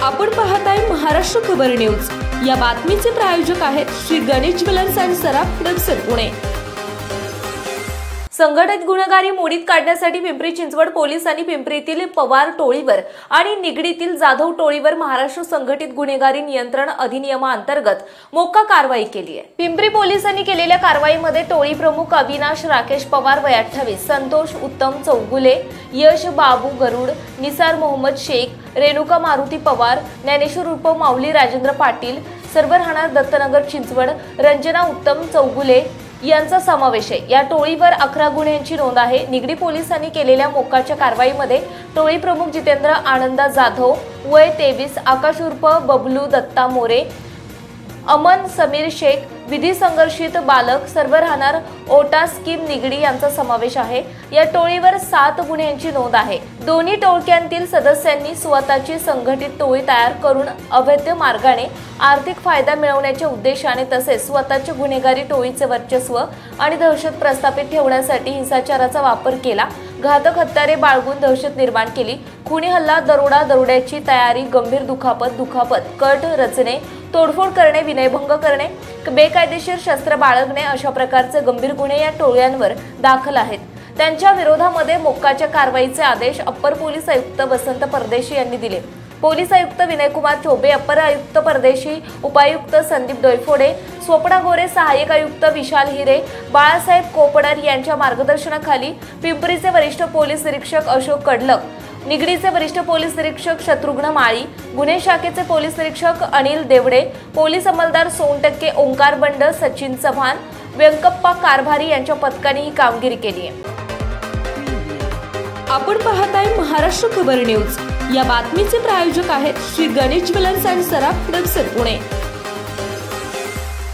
आपण पाहताय महाराष्ट्र खबर न्यूज। या बातमीचे प्रायोजक आहेत Shri Ganesh jewellers and Saraf production Pune. संघटित गुन्हेगारी मोडीत काढण्यासाठी पिंपरी चिंचवड पोलिसांनी पिंपरीतील पवार टोळीवर आणि निगडीतील जाधव टोळीवर महाराष्ट्र संघटित गुन्हेगारी नियंत्रण अधिनियमांतर्गत मोक्का कारवाई केली आहे। पिंपरी पोलिसांनी केलेल्या कारवाईमध्ये टोळी प्रमुख अविनाश राकेश पवार वय 28, संतोष उत्तम चौगुले, यश बाबू गरुड, निसार मोहम्मद शेख, रेणुका मारुती पवार, ज्ञानेश्वर उर्फ माऊली राजेंद्र पाटील, सर्व राहणार दत्तनगर चिंचवड, रंजना उत्तम चौगुले यांचा समावेश आहे। या टोळीवर 11 गुन्ह्यांची नोंद आहे। निगडी पोलिसांनी केलेल्या मोक्काच्या कारवाईमध्ये टोळी प्रमुख जितेंद्र आनंदा जाधव वय 23, आकाश उर्फ बबलू दत्ता मोरे, अमन समीर शेख, विधी संघर्षित बालक, सर्व राहणार ओटा स्कीम निगडी यांचा समावेश आहे। या टोळीवर 7 गुन्ह्यांची नोंद आहे। दोन्ही टोळक्यांतील सदस्यांनी स्वतःची संघटित टोळी तयार करून अवैध मार्गाने आर्थिक फायदा मिळवण्याच्या उद्देशाने तसेच स्वतःच्या गुन्हेगारी टोळीचे वर्चस्व आणि दहशत प्रस्थापित ठेवण्यासाठी हिंसाचाराचा वापर केला, घातक हत्यारे बाळगून दहशत निर्माण केली, खुनी हल्ला, दरोड्याची तयारी, गंभीर दुखापत, कट रचणे, तोडफोड करणे, विनयभंग करणे, बेकायदेशीर शस्त्र बाळगणे अशा प्रकारचे गंभीर गुन्हे या टोळ्यांवर दाखल आहेत। त्यांच्या विरोधामध्ये मोक्काच्या कारवाईचे आदेश अप्पर पोलीस आयुक्त वसंत परदेशी यांनी दिले। पोलीस आयुक्त विनयकुमार चौबे, अप्पर आयुक्त परदेशी, उपायुक्त संदीप डोयफोडे, स्वप्ना गोरे, सहाय्यक आयुक्त विशाल हिरे, बाळासाहेब कोपडर यांच्या मार्गदर्शनाखाली पिंपरीचे वरिष्ठ पोलीस निरीक्षक अशोक कडलक, निगडीचे वरिष्ठ पोलीस निरीक्षक शत्रुघ्न माळी, गुन्हे शाखेचे पोलीस निरीक्षक अनिल देवडे, पोलीस अंमलदार सोनटक्के, ओंकार बंड, सचिन चव्हाण, व्यंकप्पा कारभारी यांच्या पथकाने ही कामगिरी केली आहे। आपण पाहताय महाराष्ट्र खबर न्यूज। या बातमीचे प्रायोजक आहेत Shri Ganesh jewellers and Saraf production Pune.